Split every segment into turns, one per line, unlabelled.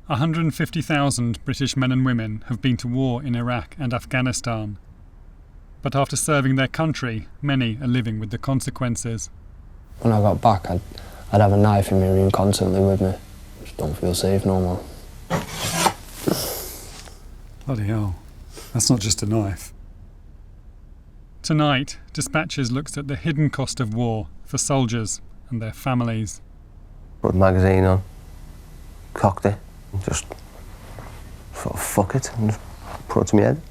150,000 British men and women have been to war in Iraq and Afghanistan. But after serving their country, many are living with the consequences.
When I got back, I'd have a knife in my room constantly with me. Just don't feel safe no more.
Bloody hell, that's not just a knife. Tonight, Dispatches looks at the hidden cost of war for soldiers and their families.
Put the magazine on, cocked it, just thought, fuck it, and just put it to my head.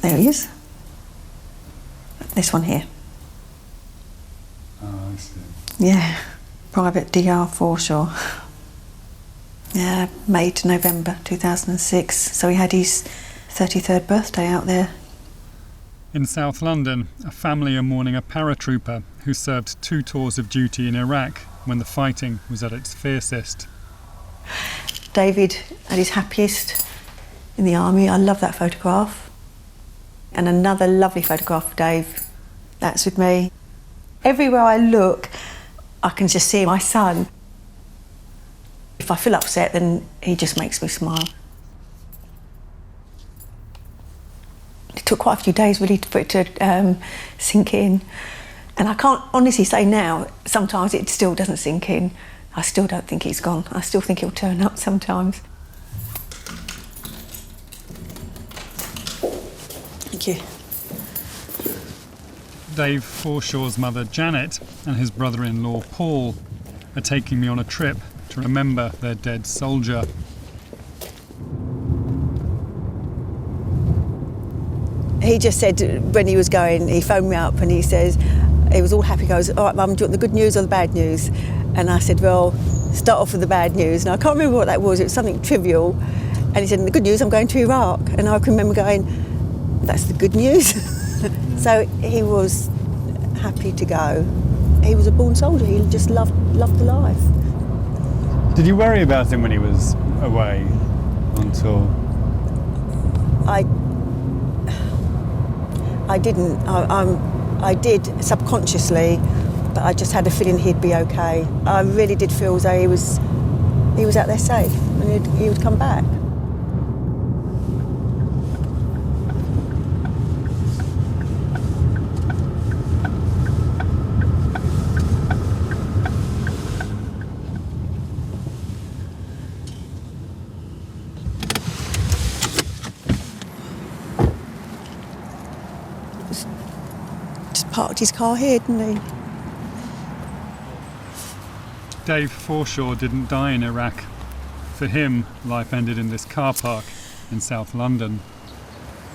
There he is. This one here.
Oh, I see.
Yeah, Private DR Foreshore. Yeah, May to November 2006. So he had his 33rd birthday out there.
In South London, a family are mourning a paratrooper who served 2 tours of duty in Iraq when the fighting was at its fiercest.
David at his happiest in the army. I love that photograph. And another lovely photograph of Dave. That's with me. Everywhere I look, I can just see my son. If I feel upset, then he just makes me smile. It took quite a few days really for it to sink in. And I can't honestly say now, sometimes it still doesn't sink in. I still don't think he's gone. I still think he'll turn up sometimes. Thank you.
Dave Forshawe's mother Janet and his brother-in-law Paul are taking me on a trip to remember their dead soldier.
He just said when he was going, he phoned me up and he says, he was all happy, he goes, all right Mum, do you want the good news or the bad news? And I said, well, start off with the bad news. And I can't remember what that was, it was something trivial. And he said, the good news, I'm going to Iraq. And I can remember going, that's the good news. So he was happy to go. He was a born soldier, he just loved the life.
Did you worry about him when he was away on tour?
I didn't. I did subconsciously, but I just had a feeling he'd be okay. I really did feel as though he was out there safe and he would come back. Parked his car here, didn't he?
Dave Forshawe didn't die in Iraq. For him, life ended in this car park in South London.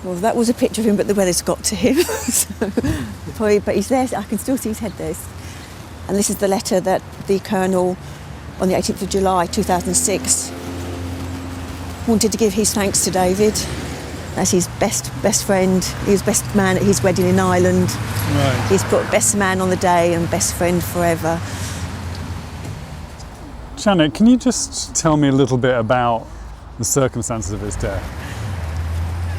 Well, that was a picture of him, but the weather's got to him. But he's there, I can still see his head there. And this is the letter that the Colonel, on the 18th of July 2006, wanted to give his thanks to David. That's his best friend. He was best man at his wedding in Ireland.
Right.
He's put best man on the day and best friend forever.
Janet, can you just tell me a little bit about the circumstances of his death?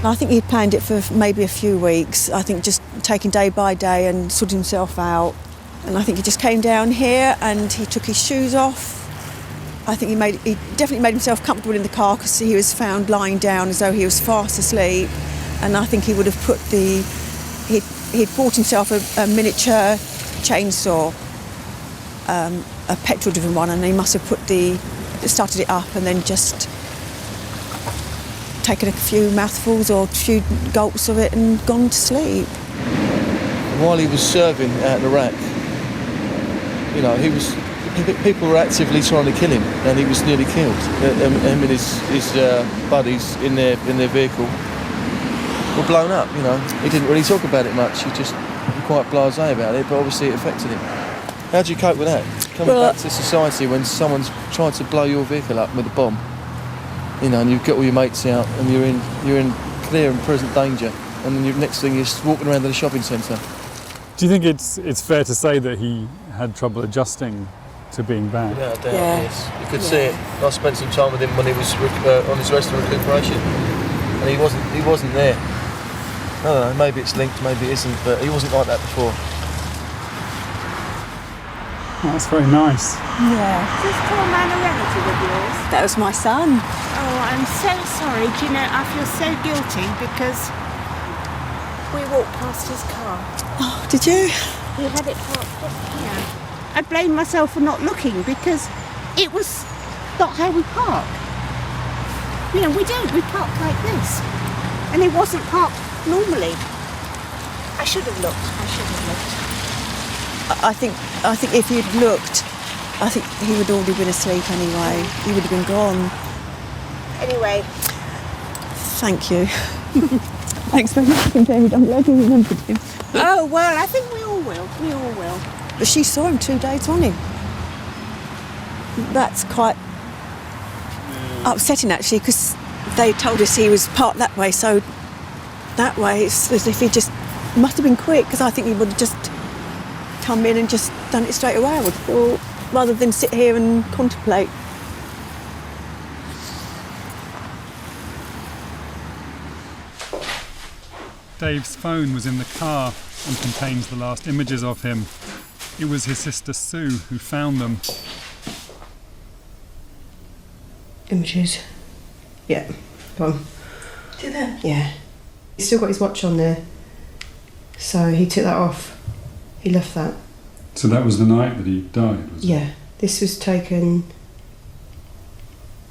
I think he'd planned it for maybe a few weeks. I think just taking day by day and sorting himself out. And I think he just came down here and he took his shoes off. I think he definitely made himself comfortable in the car because he was found lying down as though he was fast asleep. And I think he would have put he'd bought himself a miniature chainsaw, a petrol-driven one, and he must have started it up and then just taken a few mouthfuls or a few gulps of it and gone to sleep.
While he was serving out in Iraq, people were actively trying to kill him, and he was nearly killed. Him and his buddies in their vehicle were blown up. He didn't really talk about it much. He just was quite blasé about it, but obviously it affected him. How do you cope with that? Coming back to society when someone's trying to blow your vehicle up with a bomb, and you've got all your mates out, and you're in clear and present danger. and then next thing you're walking around in a shopping centre.
Do you think it's fair to say that he had trouble adjusting to being back?
Without a doubt,
Yeah.
yes. You could see it. I spent some time with him when he was on his rest and recuperation, and he wasn't there. I don't know, maybe it's linked, maybe it isn't, but he wasn't like that before.
Oh, that's very nice.
Yeah.
Is this poor man a relative of yours?
That was my son.
Oh, I'm so sorry. Do you know, I feel so guilty because we walked past his car.
Oh, did you?
We had it parked just here. I blame myself for not looking because it was not how we park. You know, we park like this. And it wasn't parked normally. I should have looked.
I think if you'd looked, I think he would already been asleep anyway. He would have been gone.
Anyway.
Thank you. Thanks very much, David. I'm glad you remembered him.
Oh, well, I think we all will. We all will.
But she saw him 2 days on him. That's quite upsetting, actually, because they told us he was parked that way, so that way it's as if he just must have been quick, because I think he would have just come in and just done it straight away, I would have thought, rather than sit here and contemplate.
Dave's phone was in the car and contains the last images of him. It was his sister Sue who found them.
Images. Yeah, gone.
Did they?
Yeah. He's still got his watch on there. So he took that off. He left that.
So that was the night that he died, was it?
Yeah. This was taken,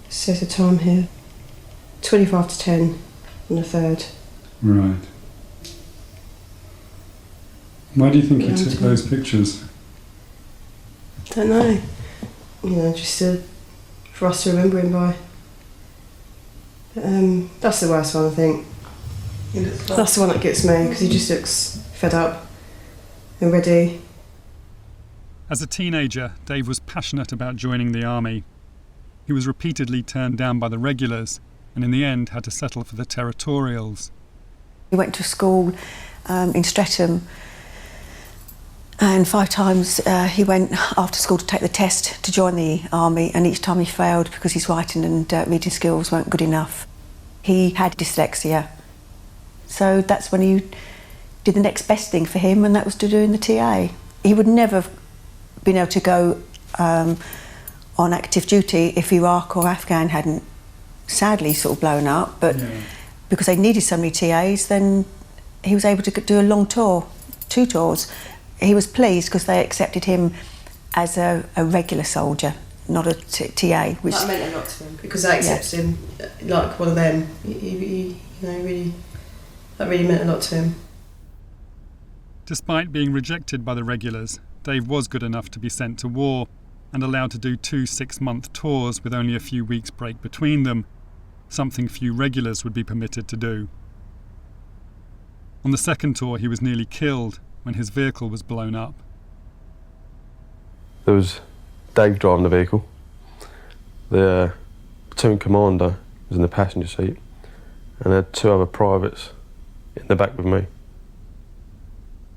says the time here, 25 to 10 on the 3rd.
Right. Why do you think he
Yeah,
took those pictures?
Don't know. You know, just for us to remember him by. But, that's the worst one, I think. That's the one that gets me, because he just looks fed up and ready.
As a teenager, Dave was passionate about joining the army. He was repeatedly turned down by the regulars and in the end had to settle for the territorials.
He went to school in Streatham, and 5 times he went after school to take the test to join the army, and each time he failed because his writing and reading skills weren't good enough. He had dyslexia, so that's when he did the next best thing for him, and that was to do in the TA. He would never have been able to go on active duty if Iraq or Afghan hadn't sadly sort of blown up, but because they needed so many TAs, then he was able to do a long tour, 2 tours. He was pleased because they accepted him as a regular soldier, not a TA. Which
That meant a lot to him, because they accepted him like one of them. That really meant a lot to him.
Despite being rejected by the regulars, Dave was good enough to be sent to war and allowed to do 2 6-month tours with only a few weeks' break between them, something few regulars would be permitted to do. On the second tour, he was nearly killed when his vehicle was blown up.
There was Dave driving the vehicle. The platoon commander was in the passenger seat, and there were 2 other privates in the back with me.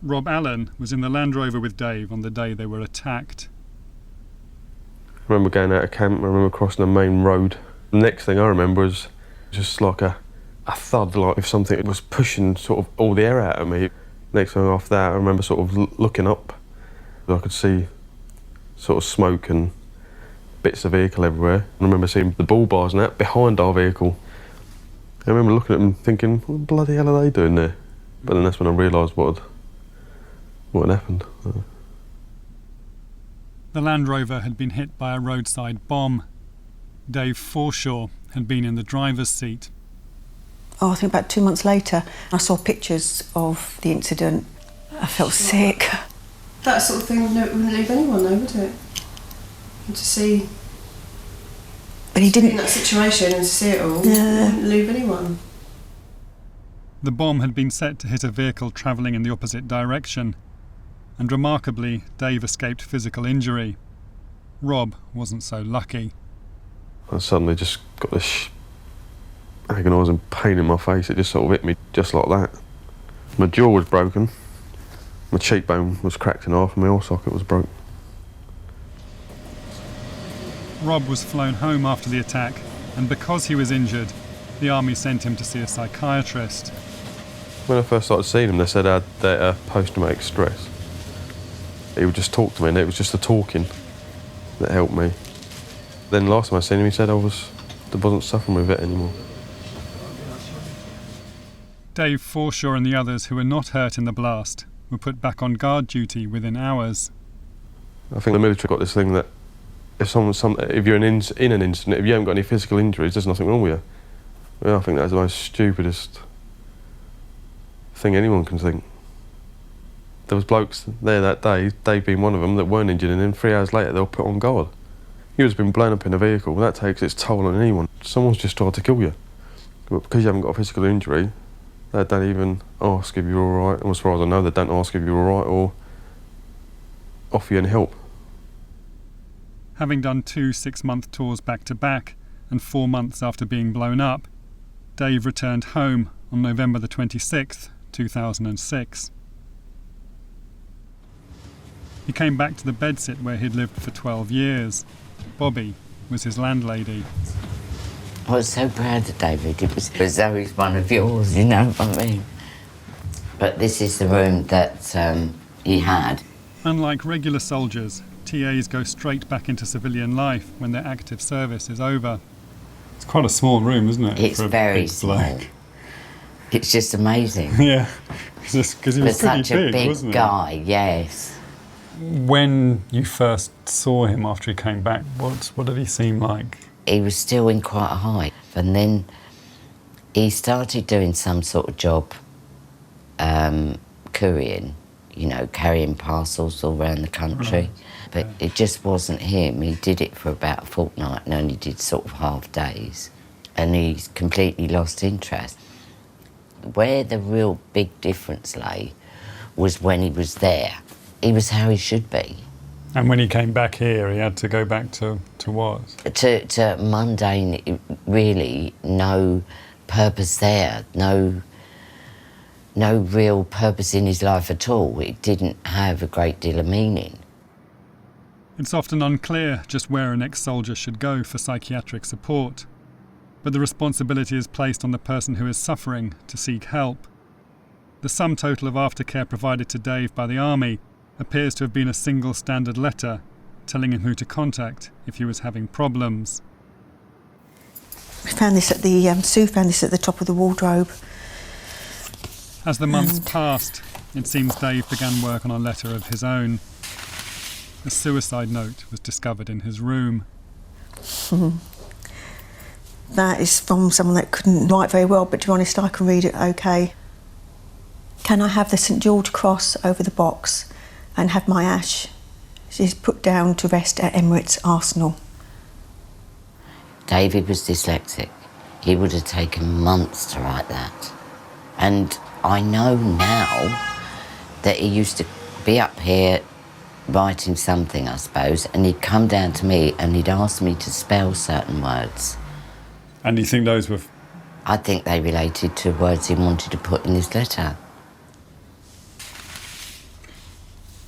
Rob Allen was in the Land Rover with Dave on the day they were attacked.
I remember going out of camp, I remember crossing the main road. The next thing I remember was just like a thud, like if something was pushing sort of all the air out of me. Next thing after that, I remember sort of looking up. I could see sort of smoke and bits of vehicle everywhere. I remember seeing the bull bars and that behind our vehicle. I remember looking at them thinking, what bloody hell are they doing there? But then that's when I realised what had happened.
The Land Rover had been hit by a roadside bomb. Dave Forshaw had been in the driver's seat.
I think about 2 months later, I saw pictures of the incident. I felt sick.
That sort of thing wouldn't leave anyone though, would it? And to see,
But he didn't.
in that situation and to see it all,
Yeah.
wouldn't leave anyone.
The bomb had been set to hit a vehicle travelling in the opposite direction, and remarkably, Dave escaped physical injury. Rob wasn't so lucky.
I suddenly just got this agonising pain in my face. It just sort of hit me just like that. My jaw was broken, my cheekbone was cracked in half and my eye socket was broke.
Rob was flown home after the attack, and because he was injured, the army sent him to see a psychiatrist.
When I first started seeing him, they said I had that post-traumatic stress. He would just talk to me, and it was just the talking that helped me. Then last time I seen him, he said I wasn't suffering with it anymore.
Dave Forshaw and the others who were not hurt in the blast were put back on guard duty within hours.
I think the military got this thing that if you're in an incident, if you haven't got any physical injuries, there's nothing wrong with you. Well, I think that's the most stupidest thing anyone can think. There was blokes there that day, Dave being one of them, that weren't injured, and then 3 hours later they were put on guard. You was been blown up in a vehicle, that takes its toll on anyone. Someone's just tried to kill you. But because you haven't got a physical injury, they don't even ask if you're all right, and as far as I know, they don't ask if you're all right or offer you any help.
Having done 2 6-month tours back-to-back and 4 months after being blown up, Dave returned home on November the 26th, 2006. He came back to the bedsit where he'd lived for 12 years. Bobby was his landlady.
I was so proud of David. It was as though he's one of yours, you know what I mean? But this is the room that he had.
Unlike regular soldiers, TAs go straight back into civilian life when their active service is over. It's quite a small room, isn't it?
It's very small. It's just amazing.
Yeah, just because he was pretty
such a big
wasn't he?
Guy, yes.
When you first saw him after he came back, what did he seem like?
He was still in quite a height, and then he started doing some sort of job, couriering, you know, carrying parcels all around the country. Right. But it just wasn't him. He did it for about a fortnight and only did sort of half days. And he's completely lost interest. Where the real big difference lay was when he was there. He was how he should be.
And when he came back here, he had to go back to what?
To mundane, really, no purpose there, no real purpose in his life at all. It didn't have a great deal of meaning.
It's often unclear just where an ex-soldier should go for psychiatric support, but the responsibility is placed on the person who is suffering to seek help. The sum total of aftercare provided to Dave by the Army appears to have been a single standard letter telling him who to contact if he was having problems.
We found this at the Sue found this at the top of the wardrobe.
As the months passed, it seems Dave began work on a letter of his own. A suicide note was discovered in his room.
That is from someone that couldn't write very well, but to be honest, I can read it okay. Can I have the St George cross over the box and have my ash? She's put down to rest at Emirates Arsenal.
David was dyslexic. He would have taken months to write that. And I know now that he used to be up here writing something, I suppose, and he'd come down to me and he'd ask me to spell certain words.
And do you think those were...
I think they related to words he wanted to put in his letter.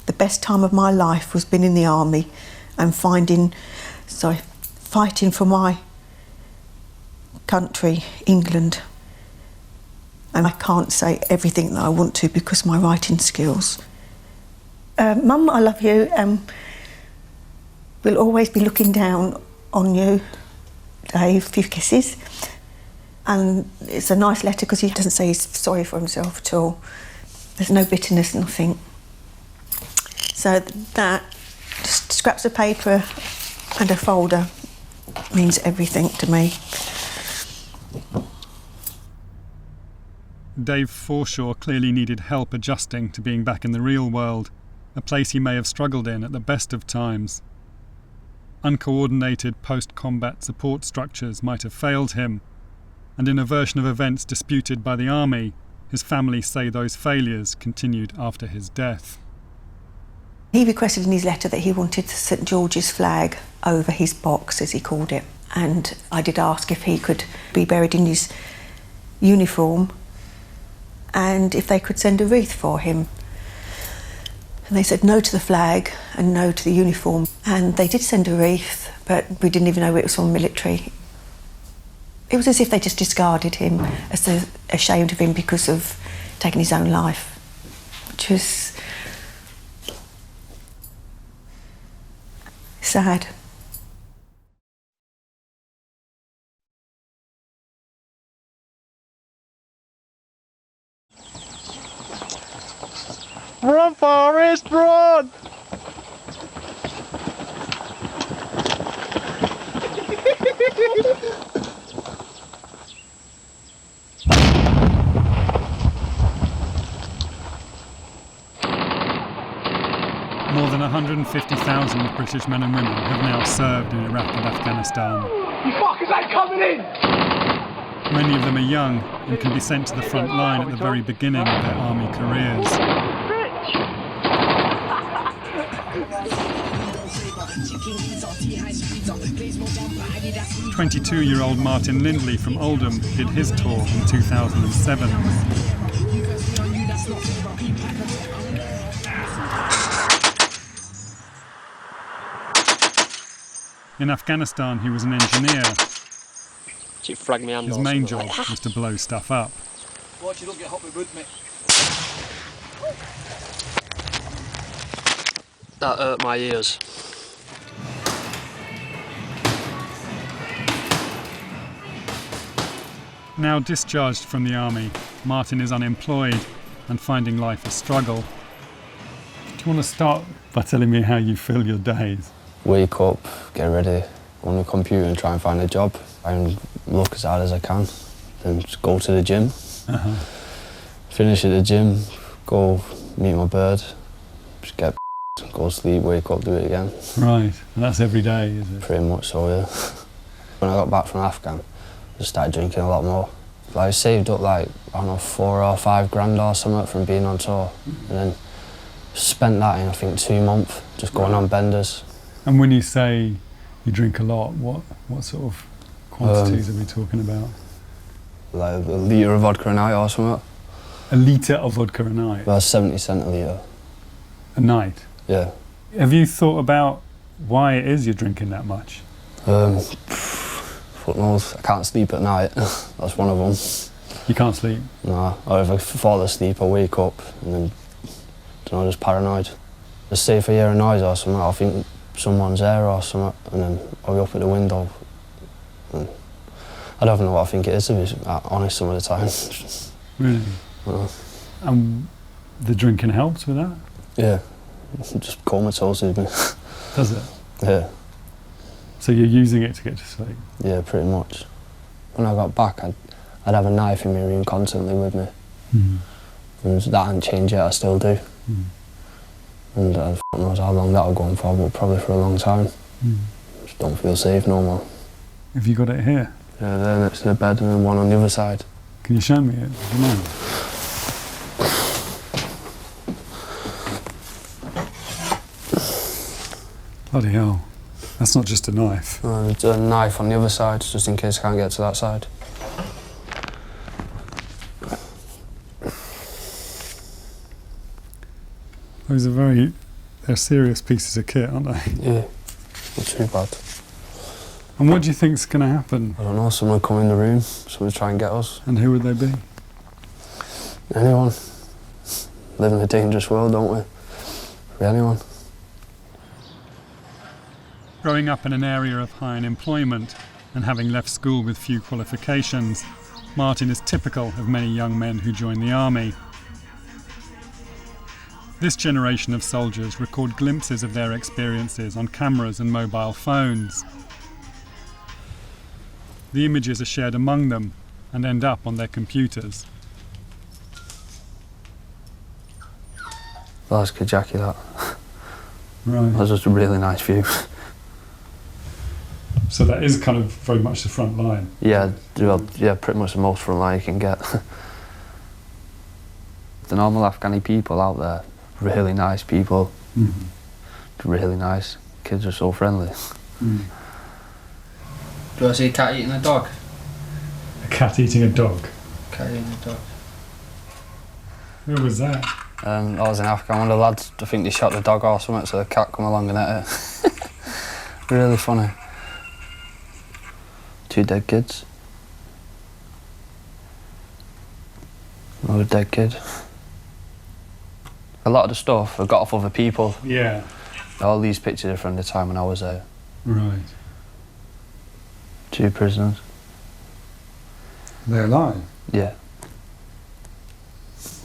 The best time of my life was being in the army and fighting for my country, England. And I can't say everything that I want to because of my writing skills. Mum, I love you, and we'll always be looking down on you, Dave. A few kisses. And it's a nice letter because he doesn't say he's sorry for himself at all. There's no bitterness, nothing. So that, just scraps of paper and a folder, means everything to me.
Dave Forshaw clearly needed help adjusting to being back in the real world, a place he may have struggled in at the best of times. Uncoordinated post-combat support structures might have failed him, and in a version of events disputed by the Army, his family say those failures continued after his death.
He requested in his letter that he wanted St George's flag over his box, as he called it, and I did ask if he could be buried in his uniform, and if they could send a wreath for him. And they said no to the flag and no to the uniform. And they did send a wreath, but we didn't even know it was from military. It was as if they just discarded him, as they're ashamed of him because of taking his own life, which was sad.
Run, Forrest, run! More than 150,000 British men and women have now served in Iraq and Afghanistan.
You fuckers ain't coming in!
Many of them are young and can be sent to the front line at the very beginning of their army careers. 22-year-old Martin Lindley from Oldham did his tour in 2007. In Afghanistan, he was an engineer. His main job was to blow stuff up.
Watch you don't get hot with wood, mate. That hurt my ears.
Now discharged from the army, Martin is unemployed and finding life a struggle. Do you want to start by telling me how you fill your days?
Wake up, get ready, go on the computer and try and find a job. And look as hard as I can, then just go to the gym. Finish at the gym, go meet my bird, just get go sleep, wake up, do it again.
Right, and that's every day, is it?
Pretty much so, yeah. When I got back from Afghan, I just started drinking a lot more. Like, I saved up like, I don't know, 4 or 5 grand or something from being on tour. And then spent that in, I think, 2 months, just going on benders.
And when you say you drink a lot, what sort of quantities are we talking about?
Like a litre of vodka a night or something.
A litre of vodka a night?
About 70 cent a litre.
A night?
Yeah.
Have you thought about why it is you're drinking that much?
Fuck knows. I can't sleep at night. That's one of them.
You can't sleep?
Nah. Or if I fall asleep, I wake up and then, don't know, just paranoid. Just say if I hear a noise or something, I think someone's there or something, and then I'll be up at the window. And I don't even know what I think it is, to be honest, some of the time.
Really? And the drinking helps with that?
Yeah. Just comatose me.
Does it?
Yeah.
So you're using it to get to sleep?
Yeah, pretty much. When I got back, I'd have a knife in my room constantly with me. And that hadn't changed yet, I still do. And I don't know how long that'll go on for, but probably for a long time. Just don't feel safe no more.
Have you got it here?
Yeah, there next to the bed and then one on the other side.
Can you show me it? Do you mind? Bloody hell. That's not just a knife.
There's a knife on the other side, just in case I can't get to that side.
Those are they're serious pieces of kit, aren't they?
Yeah, not too bad.
And what do you think's going to happen?
I don't know, someone will come in the room, someone will try and get us.
And who would they be?
Anyone. Live in a dangerous world, don't we? Be anyone.
Growing up in an area of high unemployment and having left school with few qualifications, Martin is typical of many young men who join the army. This generation of soldiers record glimpses of their experiences on cameras and mobile phones. The images are shared among them and end up on their computers.
That's good, Jackie, that.
Right.
That's just a really nice view.
So that is kind of very much the front line?
Yeah, well, yeah, pretty much the most front line you can get. The normal Afghani people out there, really nice people. Really nice. Kids are so friendly.
Do you want to see a cat eating a dog?
A cat eating a dog?
Cat eating a dog.
Who was that?
I was in Afghanistan. One of the lads, I think they shot the dog or something, so the cat come along and ate it. Really funny. 2 dead kids. Another dead kid. A lot of the stuff I got off other people.
Yeah.
All these pictures are from the time when I was there.
Right.
2 prisoners.
They're alive?
Yeah.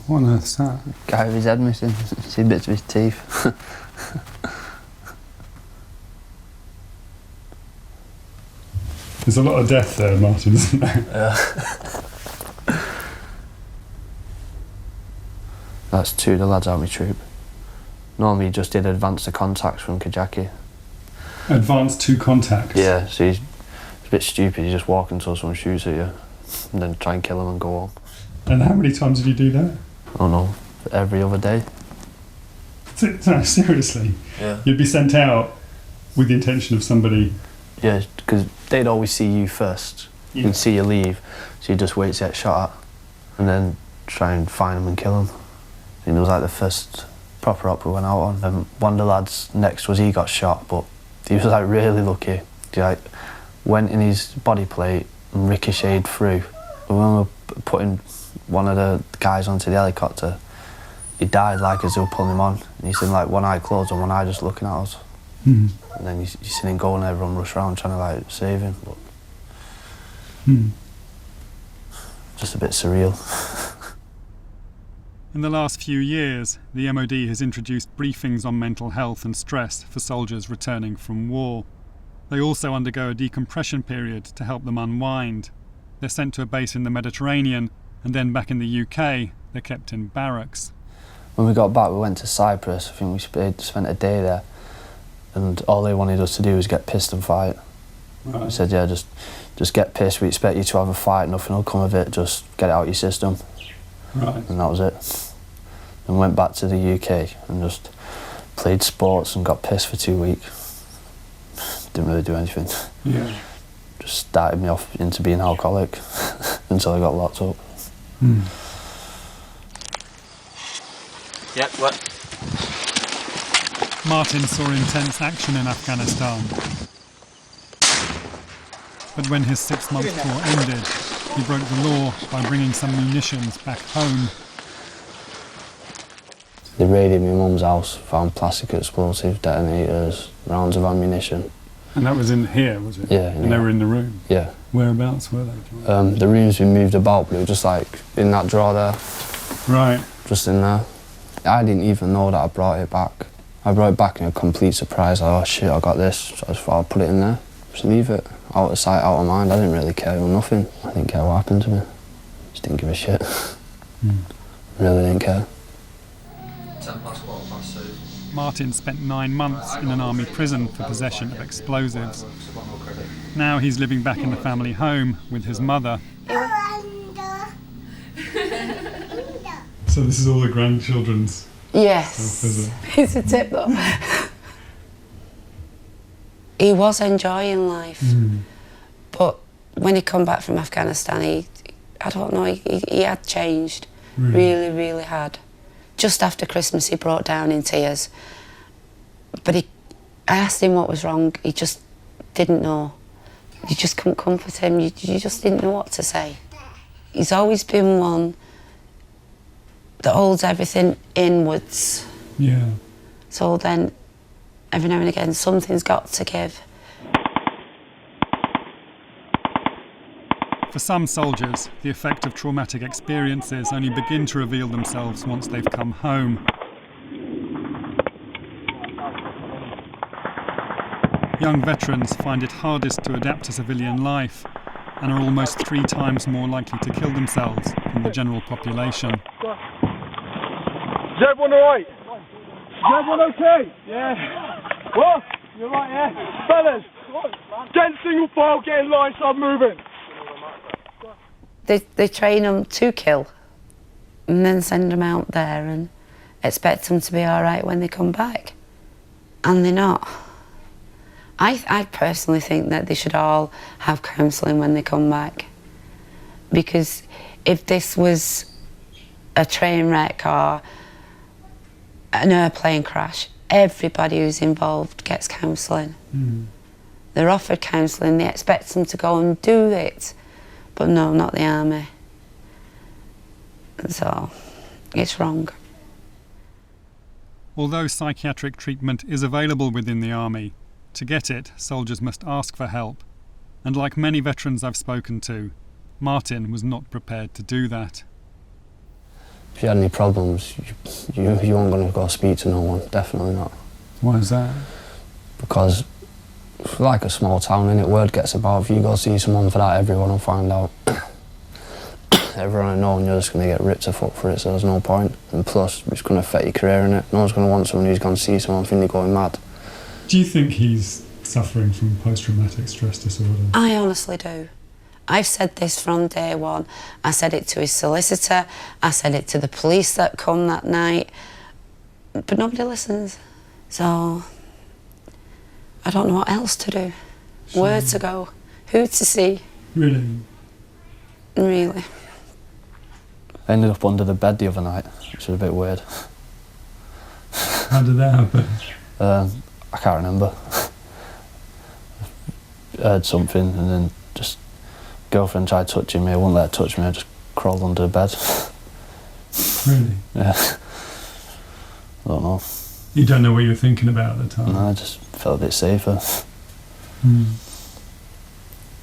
What on earth's that?
Guy with his head missing. See bits of his teeth.
There's a lot of death there, Martin, isn't there?
Yeah. That's 2 of the lads out of my troop. Normally he just did advance the contacts from Kajaki.
Advanced 2 contacts?
Yeah, so he's a bit stupid. You just walk until someone shoots at you and then try and kill him and go home.
And how many times did you do that?
I don't know, every other day.
No, seriously?
Yeah.
You'd be sent out with the intention of somebody...
Yeah, because they'd always see you first.
Yeah.
You'd see you leave, so you just wait to get shot at and then try and find them and kill them. And it was like the first proper op we went out on. And one of the lads next was he got shot, but he was like really lucky. He like went in his body plate and ricocheted through. But when we were putting one of the guys onto the helicopter, he died like as they were pulling him on. And he's in like one eye closed and one eye just looking at us.
Mm.
And then you see him go and everyone rush around trying to like save him. But just a bit surreal.
In the last few years, the MOD has introduced briefings on mental health and stress for soldiers returning from war. They also undergo a decompression period to help them unwind. They're sent to a base in the Mediterranean, and then back in the UK, they're kept in barracks.
When we got back, we went to Cyprus. I think we spent a day there, and all they wanted us to do was get pissed and fight.
Right.
We said, yeah, just get pissed. We expect you to have a fight. Nothing will come of it. Just get it out of your system.
Right.
And that was it. And went back to the UK and just played sports and got pissed for 2 weeks. Didn't really do anything.
Yeah.
Just started me off into being alcoholic until I got locked up.
Mm.
Yeah, what?
Martin saw intense action in Afghanistan. But when his 6-month tour ended, he broke the law by bringing some munitions back home.
They raided my mum's house, found plastic explosives, detonators, rounds of ammunition.
And that was in here, was it?
Yeah.
And they were in the room?
Yeah.
Whereabouts were they?
The room's been moved about, but it was just like in that drawer there.
Right.
Just in there. I didn't even know that I brought it back. I brought it back in a complete surprise, like, oh shit, I got this. So I just thought I'd put it in there, just leave it. Out of sight, out of mind. I didn't really care or nothing. I didn't care what happened to me. Just didn't give a shit. Really didn't care.
Martin spent 9 months in an army prison for possession of explosives. Now he's living back in the family home with his mother. So this is all the grandchildren's
Yes,
stuff, is it?
it's a tip though. He was enjoying life, but when he come back from Afghanistan, I don't know, he had changed, really, really had. Just after Christmas, he broke down in tears. But I asked him what was wrong. He just didn't know. You just couldn't comfort him. You just didn't know what to say. He's always been one that holds everything inwards.
Yeah.
So then, every now and again, something's got to give.
For some soldiers, the effect of traumatic experiences only begin to reveal themselves once they've come home. Young veterans find it hardest to adapt to civilian life and are almost 3 times more likely to kill themselves than the general population.
Is everyone alright? Is everyone okay? Yeah. What? You're right, yeah? Fellas, get single file, get in line, start moving.
They train them to kill and then send them out there and expect them to be all right when they come back. And they're not. I personally think that they should all have counselling when they come back. Because if this was a train wreck or an airplane crash, everybody who's involved gets counselling. They're offered counselling, they expect them to go and do it, but no, not the army. So, it's wrong.
Although psychiatric treatment is available within the army, to get it, soldiers must ask for help. And like many veterans I've spoken to, Martin was not prepared to do that.
If you had any problems, you weren't going to go speak to no one, definitely not.
Why is that?
Because it's like a small town, innit? Word gets about. If you go see someone for that, everyone will find out. Everyone will know, and you're just going to get ripped a foot for it, so there's no point. And plus, it's going to affect your career, innit? No one's going to want someone who's going to see someone and think they're going mad.
Do you think he's suffering from post-traumatic stress disorder?
I honestly do. I've said this from day one. I said it to his solicitor, I said it to the police that come that night, but nobody listens. So, I don't know what else to do. Sure. Where to go, who to see.
Really?
Really.
I ended up under the bed the other night, which was a bit weird.
How did that happen?
I can't remember. I heard something and then just girlfriend tried touching me, I wouldn't let her touch me, I just crawled under the bed.
Really?
Yeah. I don't know.
You don't know what you were thinking about at the time?
No, I just felt a bit safer.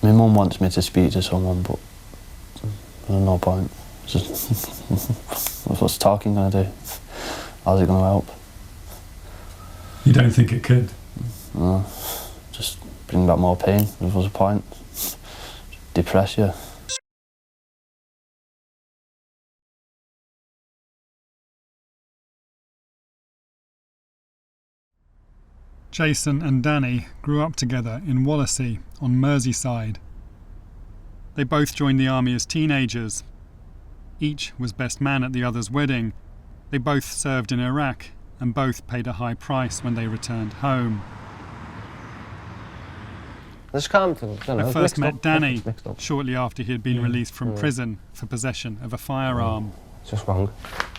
My mum wants me to speak to someone, but there's no point. Just, what's talking going to do? How's it going to help?
You don't think it could?
No, just bring back more pain. What's the point? Depress you.
Jason and Danny grew up together in Wallasey on Merseyside. They both joined the army as teenagers. Each was best man at the other's wedding. They both served in Iraq and both paid a high price when they returned home. I first met Danny shortly after he had been released from prison for possession of a firearm.
It's just wrong.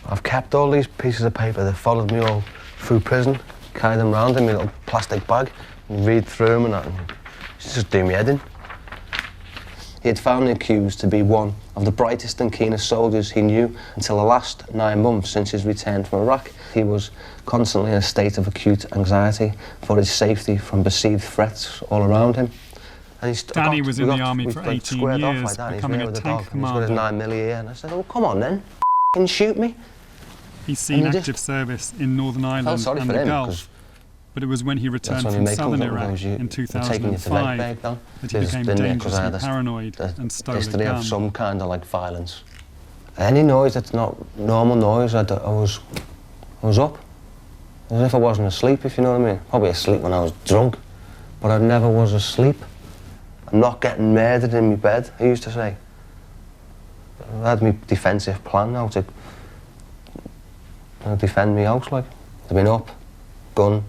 I've kept all these pieces of paper that followed me all through prison, carried them round in my little plastic bag, and read through them and that, and just do me head in. He had found the accused to be one of the brightest and keenest soldiers he knew until the last 9 months since his return from Iraq. He was constantly in a state of acute anxiety for his safety from perceived threats all around him. And
Danny was in the army for 18 years, becoming a tank commander.
He's got his 9 mil a year, and I said, oh, come on then, f***ing shoot me.
He's seen active service in Northern Ireland and the Gulf, but it was when he returned from southern Iraq in 2005 that he became dangerously paranoid and stole a gun.
History of some kind of like violence. Any noise that's not normal noise, I was up. As if I wasn't asleep, if you know what I mean. Probably asleep when I was drunk, but I never was asleep. I'm not getting murdered in my bed, I used to say. I had my defensive plan now to defend my house, like. I've been up, gun,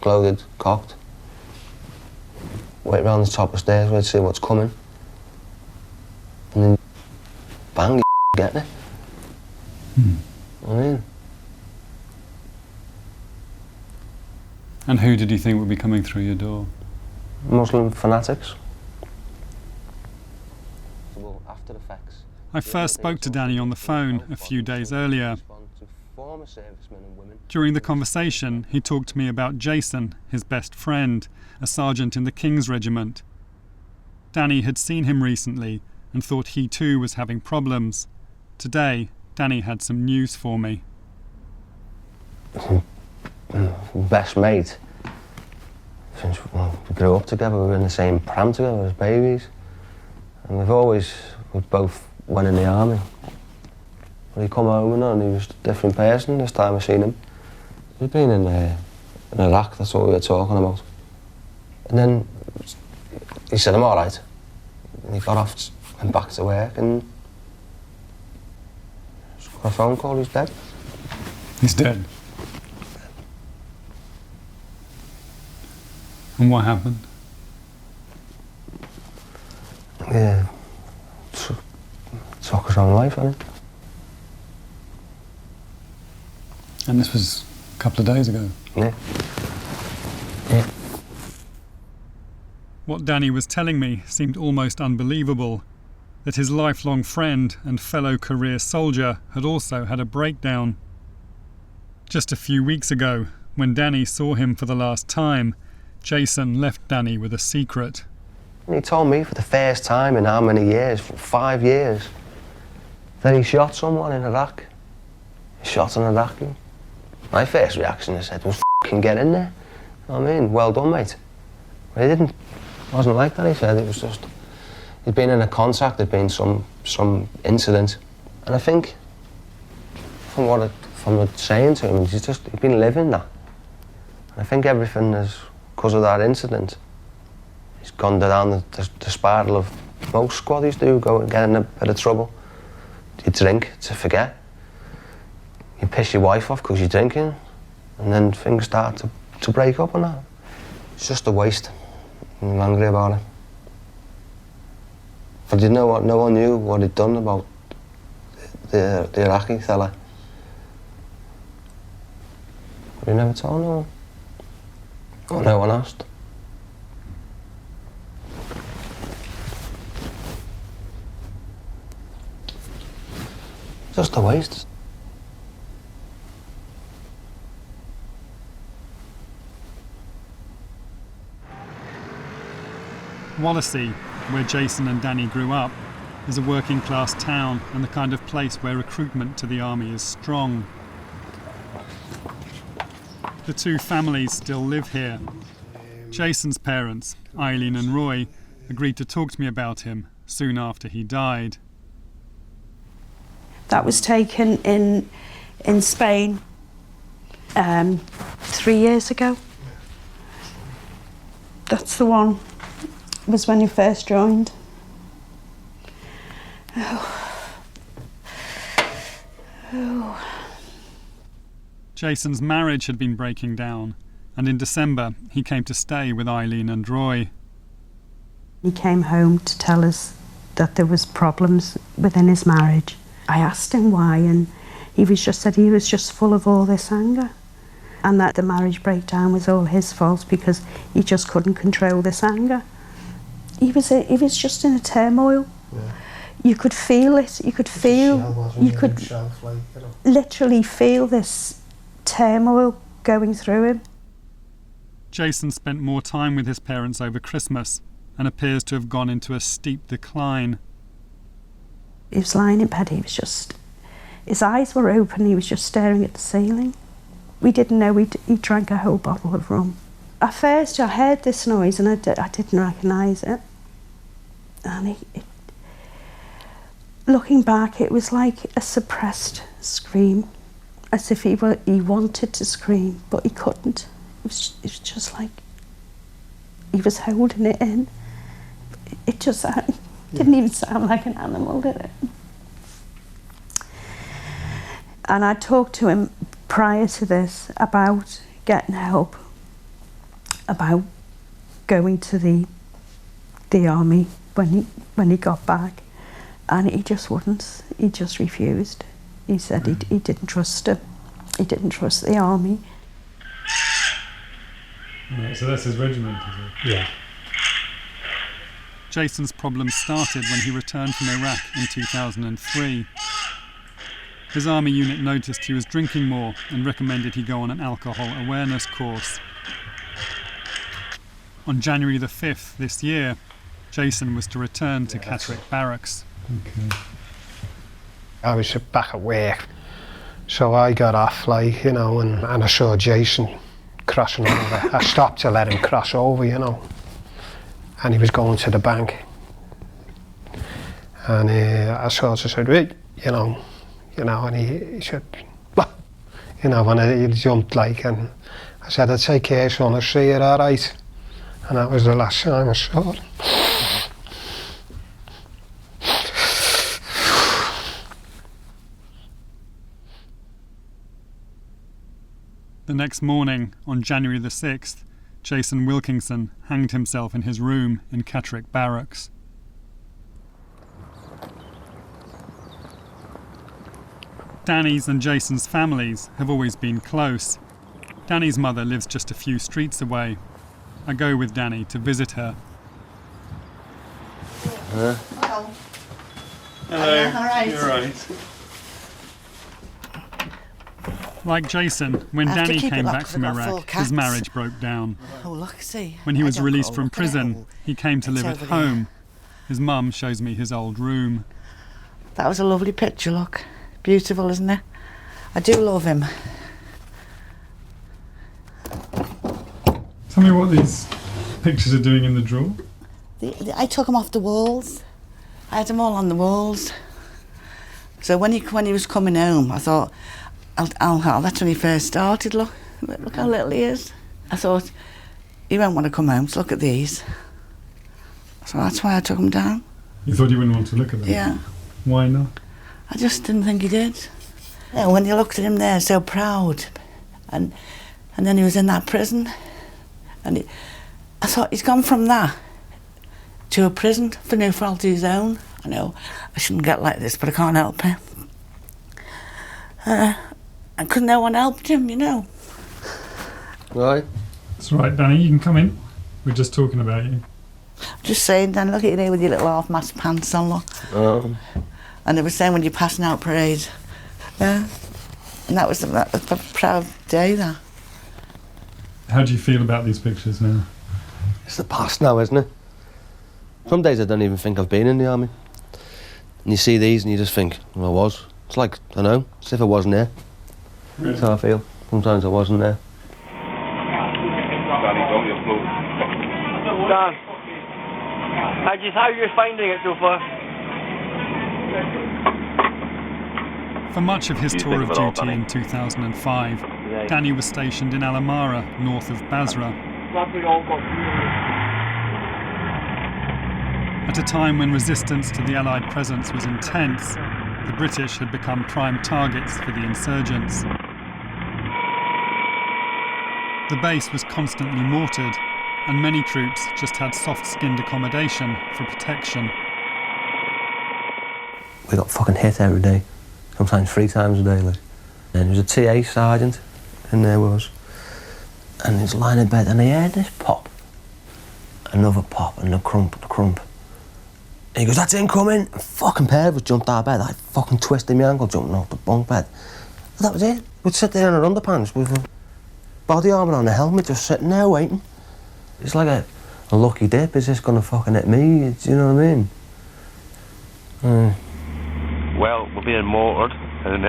loaded, cocked. Wait around the top of the stairs, wait to see what's coming. And then bang, you getting it. I mean.
And who did you think would be coming through your door?
Muslim fanatics.
I first spoke to Danny on the phone a few days earlier. During the conversation, he talked to me about Jason, his best friend, a sergeant in the King's Regiment. Danny had seen him recently and thought he too was having problems. Today, Danny had some news for me.
Best mate. Since we grew up together, we were in the same pram together as babies. And we both went in the army. When he come home and he was a different person this time I seen him. He'd been in Iraq, that's what we were talking about. And then he said, I'm all right. And he got off, went back to work, and just got a phone call, he's dead.
He's dead? And what happened?
Yeah, took his own life, I think.
And this was a couple of days ago?
Yeah.
What Danny was telling me seemed almost unbelievable, that his lifelong friend and fellow career soldier had also had a breakdown. Just a few weeks ago, when Danny saw him for the last time, Jason left Danny with a secret.
He told me for the first time in how many years, 5 years, that he shot someone in Iraq. He shot an Iraqi. My first reaction, I said, well, f***ing get in there. You know what I mean? Well done, mate. But he didn't. It wasn't like that, he said. It was just, he'd been in a contact, there'd been some incident. And I think, from what saying to him, he'd been living that. And I think everything is, because of that incident, he's gone down the spiral of most squaddies do, go and get in a bit of trouble. You drink to forget. You piss your wife off because you're drinking, and then things start to break up and that. It's just a waste. I'm angry about it. But you know what? No one knew what he'd done about the Iraqi fella. But he never told no one. Or no one asked. Just a waste.
Wallasey, where Jason and Danny grew up, is a working class town and the kind of place where recruitment to the army is strong. The two families still live here. Jason's parents, Eileen and Roy, agreed to talk to me about him soon after he died.
That was taken in Spain 3 years ago. That's the one. It was when you first joined.
Jason's marriage had been breaking down, and in December he came to stay with Eileen and Roy.
He came home to tell us that there was problems within his marriage. I asked him why, and he said he was just full of all this anger, and that the marriage breakdown was all his fault because he just couldn't control this anger. He was just in a turmoil. Yeah. You could feel it. You could literally feel this turmoil going through him.
Jason spent more time with his parents over Christmas and appears to have gone into a steep decline.
He was lying in bed, his eyes were open, he was just staring at the ceiling. We didn't know he drank a whole bottle of rum. At first I heard this noise and I didn't recognise it. And looking back, it was like a suppressed scream, as if he wanted to scream, but he couldn't. It was just like he was holding it in. It just didn't even sound like an animal, did it? And I talked to him prior to this about getting help, about going to the army when he got back, and he just wouldn't. He just refused. He said he didn't trust him. He didn't trust the army.
Right, so that's his regiment, is it?
Yeah.
Jason's problems started when he returned from Iraq in 2003. His army unit noticed he was drinking more and recommended he go on an alcohol awareness course. On January the 5th this year, Jason was to return to Catterick Barracks.
Okay. I was back at work, so I got off, and I saw Jason crossing over. I stopped to let him cross over, and he was going to the bank. And I sort of said, wait, and he said, what? And he jumped and I said, I'll take care, son, I'll see you, all right? And that was the last time I saw him.
The next morning, on January the 6th, Jason Wilkinson hanged himself in his room in Catterick Barracks. Danny's and Jason's families have always been close. Danny's mother lives just a few streets away. I go with Danny to visit her.
Hello.
Hello.
All right.
You're right. Like Jason, when
I have to
Danny
keep it
came
locked
back
'cause
from
I've got 4
Iraq,
cats.
his marriage broke down.
Oh, look, see.
When he
I
was
don't
released
go
from
looking at it
prison,
all.
he came to
It's
live at
over there.
home. His mum shows me his old room.
That was a lovely picture, look. Beautiful, isn't it? I do love him.
Tell me what these pictures are doing in the drawer.
I took them off the walls. I had them all on the walls. So when he was coming home, I thought, that's when he first started, look. Look how little he is. I thought, he won't want to come home, so look at these. So that's why I took them down.
You thought you wouldn't want to look at them?
Yeah.
Why not?
I just didn't think he did. Yeah, when you looked at him there, so proud. And then he was in that prison. And I thought, he's gone from that to a prison for no fault of his own. I know I shouldn't get like this, but I can't help it. Because no one helped him, you know.
Right.
That's right, Danny, you can come in. We're just talking about you.
Just saying, Dan, look at you there with your little half-mast pants on, look.
Oh.
And they were saying when you're passing out parade. Yeah. And that was a proud day, that.
How do you feel about these pictures now?
It's the past now, isn't it? Some days I don't even think I've been in the army. And you see these and you just think, well, I was. It's like, I don't know, as if I wasn't there.
Really?
That's how I feel. Sometimes I wasn't there.
Dan, how are you finding it so far?
For much of his tour of duty in 2005, Danny was stationed in Alamara, north of Basra. At a time when resistance to the Allied presence was intense, the British had become prime targets for the insurgents. The base was constantly mortared, and many troops just had soft-skinned accommodation for protection.
We got fucking hit every day, sometimes 3 times a day. Like. And there was a TA sergeant in there with us, and he was lying in bed, and he heard this pop, another pop, and the crump. And he goes, "That's incoming!" And fucking pair of us jumped out of bed. I fucking twisted my ankle jumping off the bunk bed. And that was it. We'd sit there in our underpants with a body armour on, a helmet, just sitting there waiting. It's like a lucky dip. Is this gonna fucking hit me? Do you know what I mean?
Well, we're being mortared, and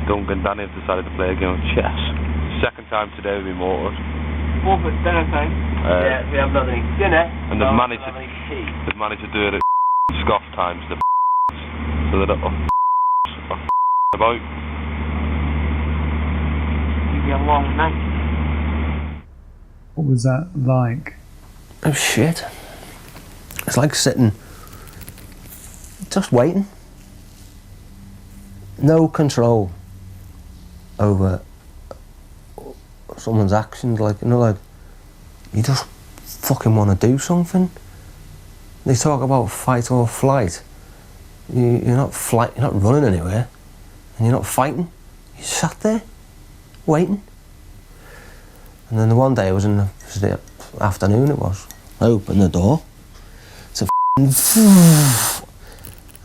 Duncan and Danny have decided to play a game of chess. Second time today we've been mortared.
Both at dinner time. Yeah, we have nothing. Dinner.
And they've managed to do it at scoff times, so they're not about.
It'll be a long night.
What was that like?
Oh shit. It's like sitting, just waiting. No control over someone's actions, like, you know, like, you just fucking want to do something. They talk about fight or flight. You're not running anywhere, and you're not fighting. You sat there, waiting. And then the one day, it was the afternoon, I opened the door, it's a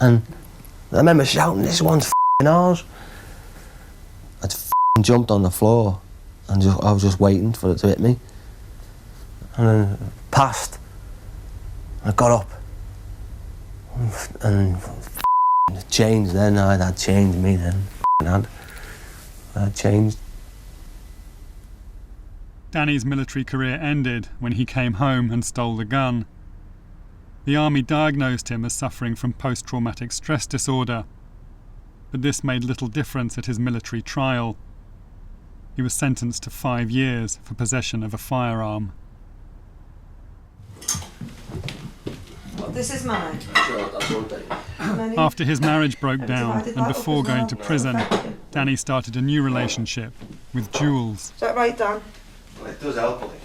and I remember shouting, "This one's ours." I'd jumped on the floor, and I was just waiting for it to hit me. And then it passed. I got up, and it changed then. That changed me then. That changed.
Danny's military career ended when he came home and stole the gun. The army diagnosed him as suffering from post-traumatic stress disorder, but this made little difference at his military trial. He was sentenced to 5 years for possession of a firearm.
This is mine.
After his marriage broke down and before going to prison, Danny started a new relationship with Jules.
Is that right, Dan?
Well, it does help, like.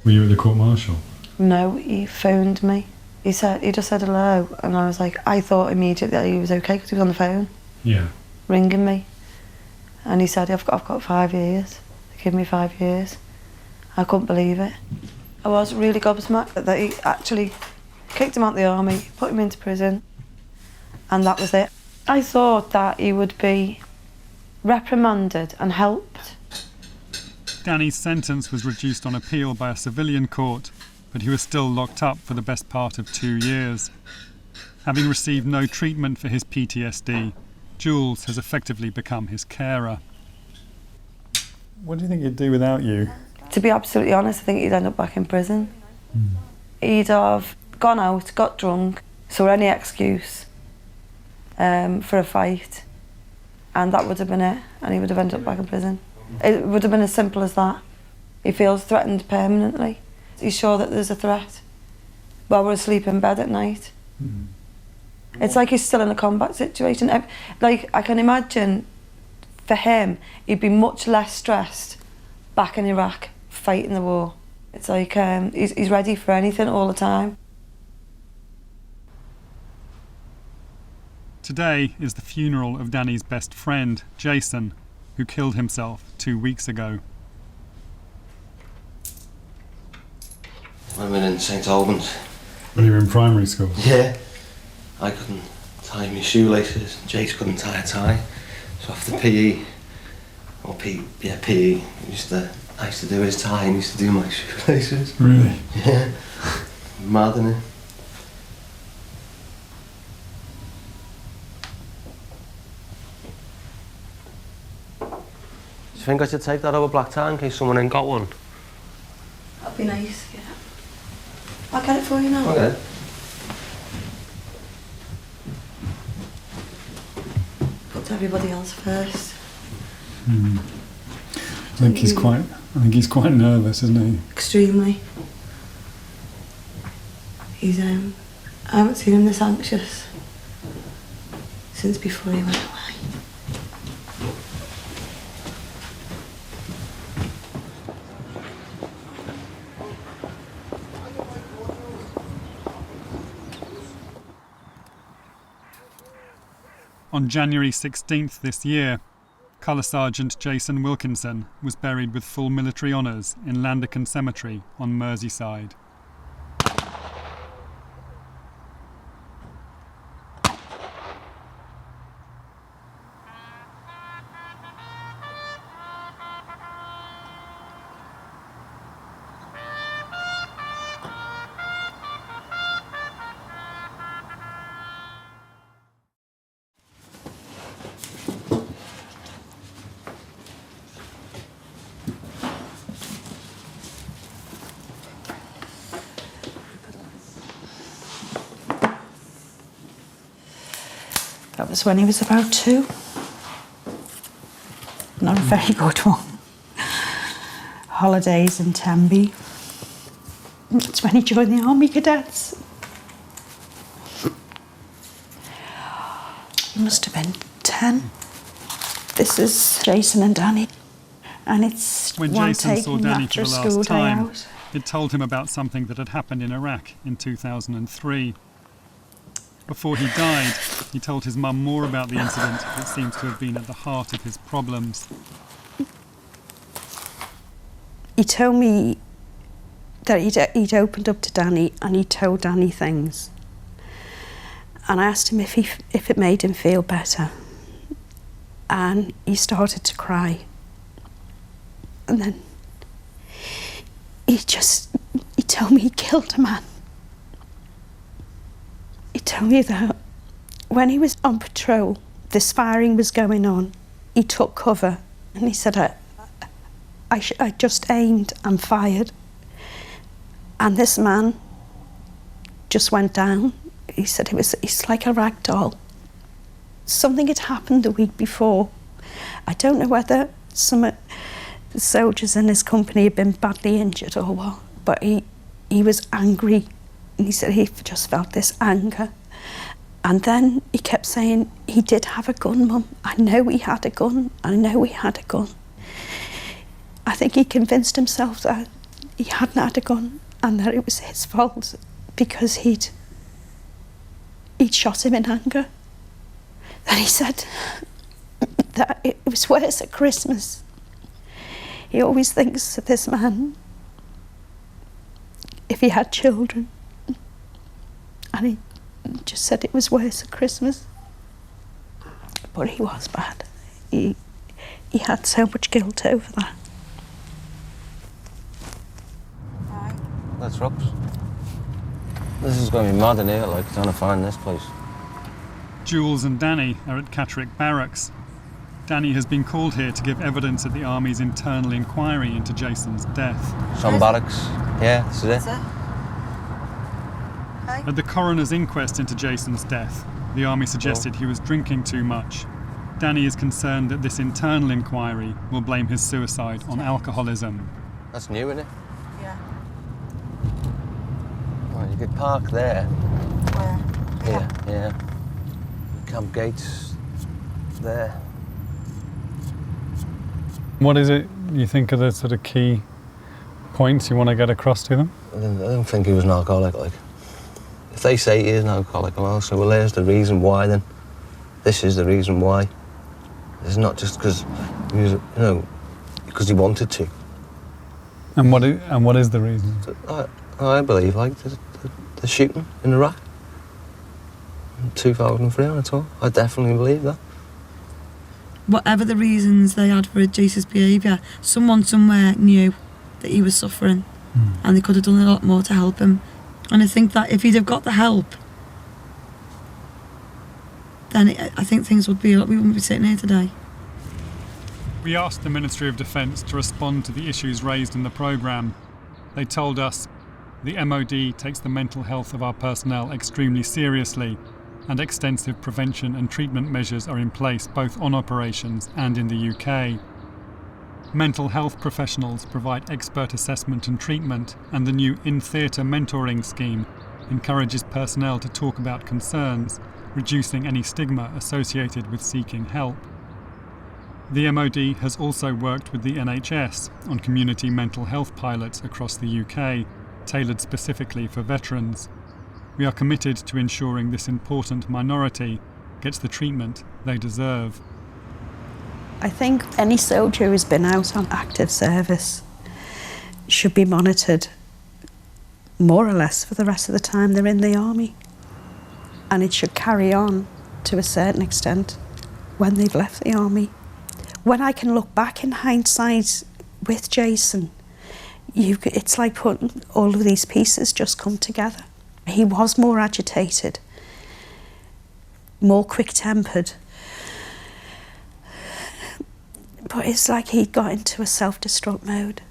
Were you at the court-martial?
No, he phoned me He just said hello, and I was like, I thought immediately that he was okay because he was on the phone.
Yeah.
Ringing me. And he said, I've got 5 years. They gave me 5 years. I couldn't believe it. I was really gobsmacked that he actually kicked him out of the army, put him into prison, and that was it. I thought that he would be reprimanded and helped.
Danny's sentence was reduced on appeal by a civilian court, but he was still locked up for the best part of 2 years. Having received no treatment for his PTSD, Jules has effectively become his carer. What do you think he'd do without you?
To be absolutely honest, I think he'd end up back in prison. He'd have gone out, got drunk, saw any excuse for a fight, and that would have been it, and he would have ended up back in prison. It would have been as simple as that. He feels threatened permanently. He's sure that there's a threat while we're asleep in bed at night. It's like he's still in a combat situation. Like, I can imagine for him, he'd be much less stressed back in Iraq fighting the war. It's like he's ready for anything all the time.
Today is the funeral of Danny's best friend, Jason, who killed himself 2 weeks ago.
When we were in St Albans.
When you were in primary school?
Yeah. I couldn't tie my shoelaces, Jace couldn't tie a tie. So after PE, PE, I used to do his tie and he used to do my shoelaces.
Really?
Yeah. Mad, innit? Do you think I should take that over black tie in case someone ain't got one?
That'd be nice, yeah. I'll get it for you now.
Okay.
Put everybody else first.
I think he's quite nervous, isn't he?
Extremely. He's I haven't seen him this anxious since before he went away.
On January 16th this year, Colour Sergeant Jason Wilkinson was buried with full military honours in Landican Cemetery on Merseyside.
That was when he was about 2. Not a very good one. Holidays in Tenby. That's when he joined the Army Cadets. He must have been 10. This is Jason and Danny. And it's
when
one
Jason saw
taken
Danny
after
for the
a school
last
day
time,
out.
it told him about something that had happened in Iraq in 2003. Before he died, he told his mum more about the incident that seems to have been at the heart of his problems.
He told me that he'd opened up to Danny and he told Danny things. And I asked him if it made him feel better. And he started to cry. And then he told me he killed a man. He told me that when he was on patrol, this firing was going on. He took cover and he said, I just aimed and fired. And this man just went down. He said it's like a rag doll. Something had happened the week before. I don't know whether some of the soldiers in his company had been badly injured or what, but he was angry. And he said he just felt this anger. And then he kept saying, he did have a gun, Mum. I know he had a gun. I know he had a gun. I think he convinced himself that he hadn't had a gun and that it was his fault because he'd he'd shot him in anger. Then he said that it was worse at Christmas. He always thinks of this man if he had children. And he just said it was worse at Christmas. But he was bad. He had so much guilt over that.
That's rocks. This is going to be mad in here, like, trying to find this place.
Jules and Danny are at Catterick Barracks. Danny has been called here to give evidence at the Army's internal inquiry into Jason's death.
Some barracks. Yeah, this is it.
At the coroner's inquest into Jason's death, the Army suggested he was drinking too much. Danny is concerned that this internal inquiry will blame his suicide on alcoholism.
That's new, isn't it?
Yeah.
Well, you could park there.
Where?
Here, yeah. Camp Gates there.
What is it you think are the sort of key points you want to get across to them?
I don't think he was an alcoholic, like. If they say he is an alcoholic, well, so well, there's the reason why then. This is the reason why. It's not just because he was, because he wanted to.
And what is the reason?
I believe, like, the shooting in Iraq in 2003 on it all. I definitely believe that.
Whatever the reasons they had for Jason's behaviour, someone somewhere knew that he was suffering, and they could have done a lot more to help him. And I think that if he'd have got the help, then I think things would be, we wouldn't be sitting here today.
We asked the Ministry of Defence to respond to the issues raised in the programme. They told us the MOD takes the mental health of our personnel extremely seriously, and extensive prevention and treatment measures are in place both on operations and in the UK. Mental health professionals provide expert assessment and treatment, and the new in-theatre mentoring scheme encourages personnel to talk about concerns, reducing any stigma associated with seeking help. The MOD has also worked with the NHS on community mental health pilots across the UK, tailored specifically for veterans. We are committed to ensuring this important minority gets the treatment they deserve.
I think any soldier who's been out on active service should be monitored more or less for the rest of the time they're in the army. And it should carry on to a certain extent when they've left the army. When I can look back in hindsight with Jason, it's like putting all of these pieces just come together. He was more agitated, more quick-tempered. But it's like he got into a self-destruct mode.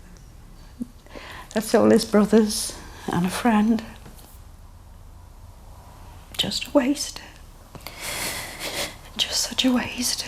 That's all his brothers and a friend. Just a waste. Just such a waste.